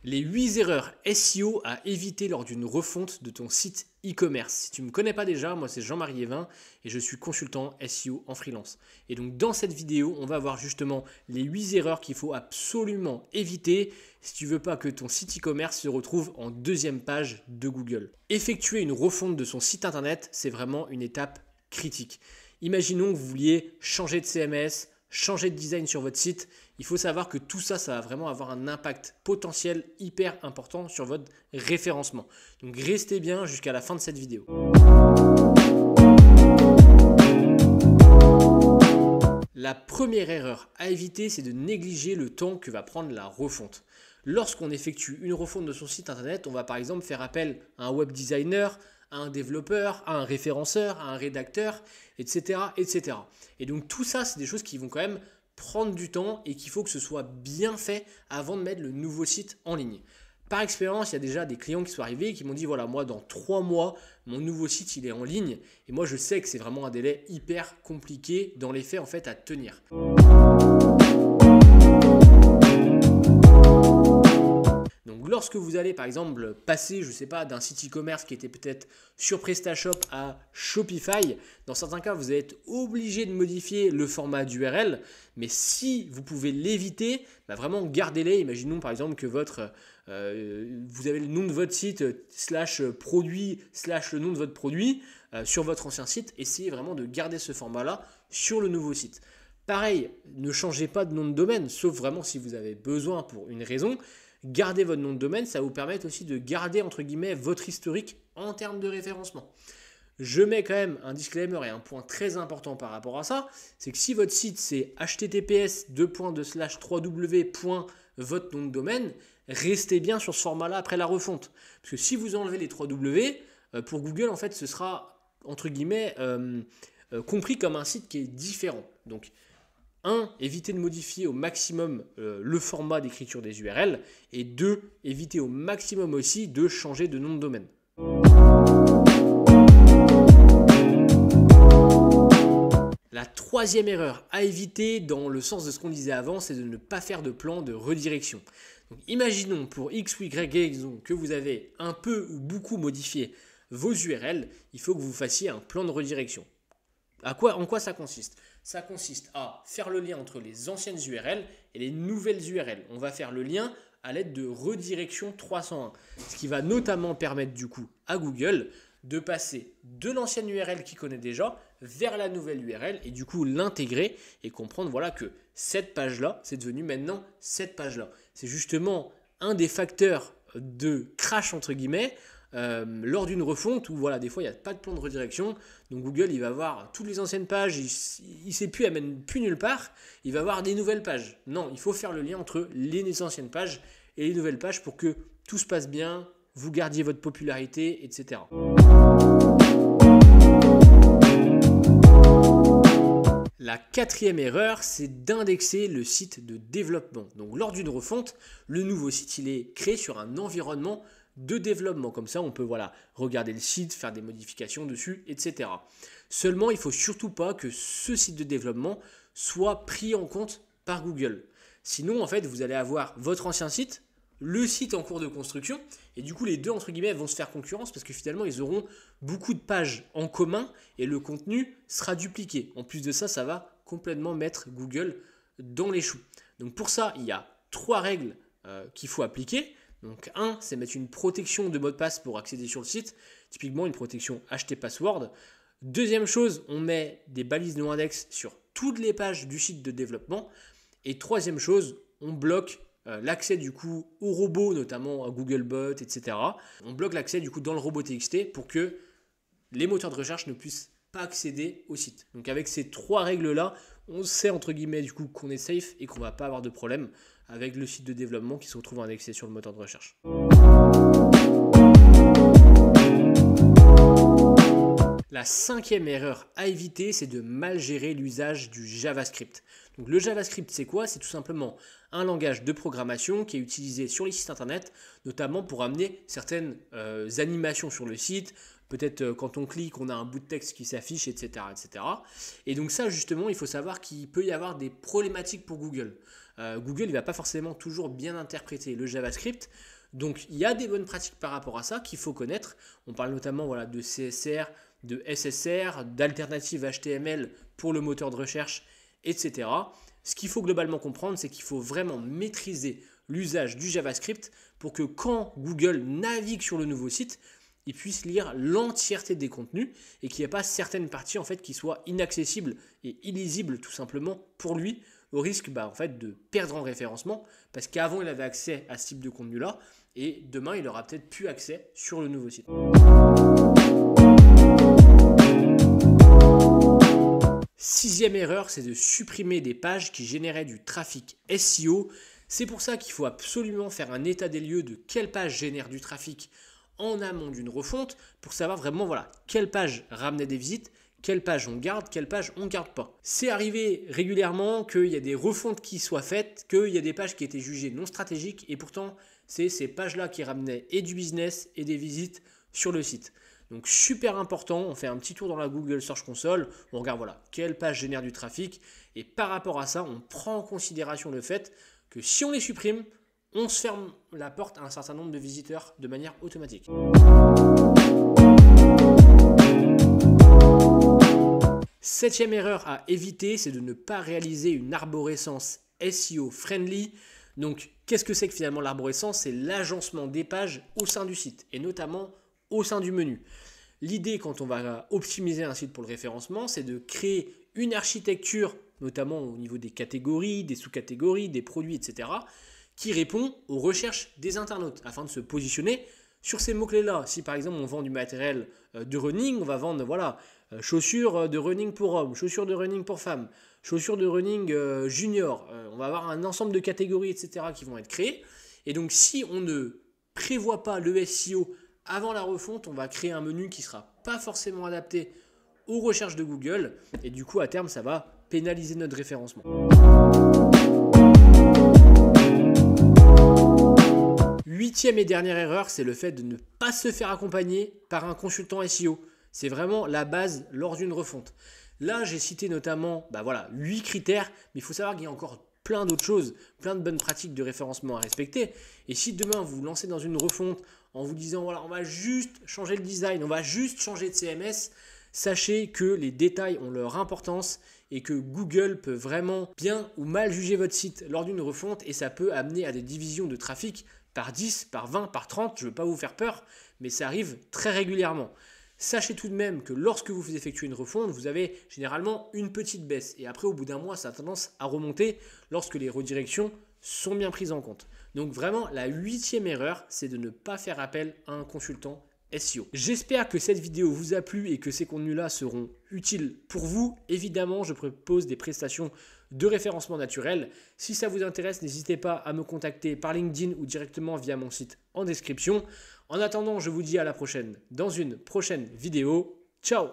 Les 8 erreurs SEO à éviter lors d'une refonte de ton site e-commerce. Si tu ne me connais pas déjà, moi c'est Jean-Marie Evin et je suis consultant SEO en freelance. Et donc dans cette vidéo, on va voir justement les 8 erreurs qu'il faut absolument éviter si tu veux pas que ton site e-commerce se retrouve en deuxième page de Google. Effectuer une refonte de son site internet, c'est vraiment une étape critique. Imaginons que vous vouliez changer de CMS, changer de design sur votre site. Il faut savoir que tout ça, ça va vraiment avoir un impact potentiel hyper important sur votre référencement. Donc restez bien jusqu'à la fin de cette vidéo. La première erreur à éviter, c'est de négliger le temps que va prendre la refonte. Lorsqu'on effectue une refonte de son site internet, on va par exemple faire appel à un web designer, à un développeur, à un référenceur, à un rédacteur, etc., etc. Et donc tout ça, c'est des choses qui vont quand même prendre du temps et qu'il faut que ce soit bien fait avant de mettre le nouveau site en ligne. Par expérience, il y a déjà des clients qui sont arrivés et qui m'ont dit voilà, moi dans 3 mois, mon nouveau site il est en ligne. Et moi je sais que c'est vraiment un délai hyper compliqué dans les faits en fait à tenir. Lorsque vous allez par exemple passer, je ne sais pas, d'un site e-commerce qui était peut-être sur PrestaShop à Shopify, dans certains cas, vous allez être obligé de modifier le format d'URL. Mais si vous pouvez l'éviter, vraiment gardez-les. Imaginons par exemple que vous avez le nom de votre site /produit / le nom de votre produit sur votre ancien site. Essayez vraiment de garder ce format-là sur le nouveau site. Pareil, ne changez pas de nom de domaine, sauf vraiment si vous avez besoin pour une raison. Gardez votre nom de domaine, ça va vous permettre aussi de garder entre guillemets votre historique en termes de référencement. Je mets quand même un disclaimer et un point très important par rapport à ça, c'est que si votre site c'est https://www. Votre nom de domaine, restez bien sur ce format-là après la refonte. Parce que si vous enlevez les 3W, pour Google en fait ce sera entre guillemets compris comme un site qui est différent. Donc 1. Évitez de modifier au maximum le format d'écriture des URL. Et 2. Évitez au maximum aussi de changer de nom de domaine. La troisième erreur à éviter dans le sens de ce qu'on disait avant, c'est de ne pas faire de plan de redirection. Donc, imaginons pour X ou Y raison que vous avez un peu ou beaucoup modifié vos URL, il faut que vous fassiez un plan de redirection. En quoi ça consiste ? Ça consiste à faire le lien entre les anciennes URL et les nouvelles URL. On va faire le lien à l'aide de redirection 301, ce qui va notamment permettre du coup à Google de passer de l'ancienne URL qu'il connaît déjà vers la nouvelle URL et du coup l'intégrer et comprendre voilà, que cette page-là, c'est devenu maintenant cette page-là. C'est justement un des facteurs de crash entre guillemets lors d'une refonte où voilà, des fois il n'y a pas de plan de redirection, donc Google il va voir toutes les anciennes pages, il ne sait plus, elle mène plus nulle part, il va voir des nouvelles pages. Non, il faut faire le lien entre les anciennes pages et les nouvelles pages pour que tout se passe bien, vous gardiez votre popularité, etc. La quatrième erreur, c'est d'indexer le site de développement. Donc lors d'une refonte, le nouveau site il est créé sur un environnement de développement. Comme ça, on peut regarder le site, faire des modifications dessus, etc. Seulement, il ne faut surtout pas que ce site de développement soit pris en compte par Google. Sinon, en fait, vous allez avoir votre ancien site, le site en cours de construction, et du coup, les deux, entre guillemets, vont se faire concurrence parce que finalement, ils auront beaucoup de pages en commun et le contenu sera dupliqué. En plus de ça, ça va complètement mettre Google dans les choux. Donc pour ça, il y a 3 règles qu'il faut appliquer. Donc 1, c'est mettre une protection de mot de passe pour accéder sur le site, typiquement une protection HT-password. Deuxième chose, on met des balises no index sur toutes les pages du site de développement. Et troisième chose, on bloque l'accès du coup aux robots, notamment à Googlebot, etc. On bloque l'accès du coup dans le robot TXT pour que les moteurs de recherche ne puissent pas accéder au site. Donc avec ces 3 règles-là, on sait entre guillemets du coup qu'on est safe et qu'on ne va pas avoir de problème avec le site de développement qui se retrouve indexé sur le moteur de recherche. La 5e erreur à éviter, c'est de mal gérer l'usage du JavaScript. Donc le JavaScript, c'est quoi ? C'est tout simplement un langage de programmation qui est utilisé sur les sites internet, notamment pour amener certaines animations sur le site. Peut-être quand on clique, on a un bout de texte qui s'affiche, etc., etc. Et donc ça, justement, il faut savoir qu'il peut y avoir des problématiques pour Google. Google ne va pas forcément toujours bien interpréter le JavaScript. Donc il y a des bonnes pratiques par rapport à ça qu'il faut connaître. On parle notamment voilà, de CSR, de SSR, d'alternatives HTML pour le moteur de recherche, etc. Ce qu'il faut globalement comprendre, c'est qu'il faut vraiment maîtriser l'usage du JavaScript pour que quand Google navigue sur le nouveau site, il puisse lire l'entièreté des contenus et qu'il n'y ait pas certaines parties en fait, qui soient inaccessibles et illisibles tout simplement pour lui, au risque en fait, de perdre en référencement, parce qu'avant il avait accès à ce type de contenu-là, et demain il aura peut-être plus accès sur le nouveau site. Sixième erreur, c'est de supprimer des pages qui généraient du trafic SEO. C'est pour ça qu'il faut absolument faire un état des lieux de quelle page génère du trafic en amont d'une refonte pour savoir vraiment voilà, quelle page ramenait des visites, quelle page on garde, quelle page on ne garde pas. C'est arrivé régulièrement qu'il y a des refontes qui soient faites, qu'il y a des pages qui étaient jugées non stratégiques et pourtant c'est ces pages-là qui ramenaient et du business et des visites sur le site. Donc super important, on fait un petit tour dans la Google Search Console, on regarde voilà, quelle page génère du trafic et par rapport à ça, on prend en considération le fait que si on les supprime, on se ferme la porte à un certain nombre de visiteurs de manière automatique. Septième erreur à éviter, c'est de ne pas réaliser une arborescence SEO friendly. Donc, qu'est-ce que c'est que finalement l'arborescence? C'est l'agencement des pages au sein du site et notamment au sein du menu. L'idée quand on va optimiser un site pour le référencement, c'est de créer une architecture, notamment au niveau des catégories, des sous-catégories, des produits, etc., qui répond aux recherches des internautes afin de se positionner sur ces mots-clés-là. Si par exemple on vend du matériel de running, on va vendre voilà, chaussures de running pour hommes, chaussures de running pour femmes, chaussures de running junior. On va avoir un ensemble de catégories, etc. qui vont être créées. Et donc si on ne prévoit pas le SEO avant la refonte, on va créer un menu qui ne sera pas forcément adapté aux recherches de Google. Et du coup, à terme, ça va pénaliser notre référencement. Huitième et dernière erreur, c'est le fait de ne pas se faire accompagner par un consultant SEO. C'est vraiment la base lors d'une refonte. Là, j'ai cité notamment 8 critères, mais il faut savoir qu'il y a encore plein d'autres choses, plein de bonnes pratiques de référencement à respecter. Et si demain, vous vous lancez dans une refonte en vous disant, voilà, on va juste changer le design, on va juste changer de CMS, sachez que les détails ont leur importance et que Google peut vraiment bien ou mal juger votre site lors d'une refonte et ça peut amener à des divisions de trafic par 10, par 20, par 30, je ne veux pas vous faire peur, mais ça arrive très régulièrement. Sachez tout de même que lorsque vous effectuez une refonte, vous avez généralement une petite baisse. Et après, au bout d'un mois, ça a tendance à remonter lorsque les redirections sont bien prises en compte. Donc vraiment, la 8e erreur, c'est de ne pas faire appel à un consultant SEO. J'espère que cette vidéo vous a plu et que ces contenus-là seront utiles pour vous. Évidemment, je propose des prestations de référencement naturel. Si ça vous intéresse, n'hésitez pas à me contacter par LinkedIn ou directement via mon site en description. En attendant, je vous dis à la prochaine dans une prochaine vidéo. Ciao!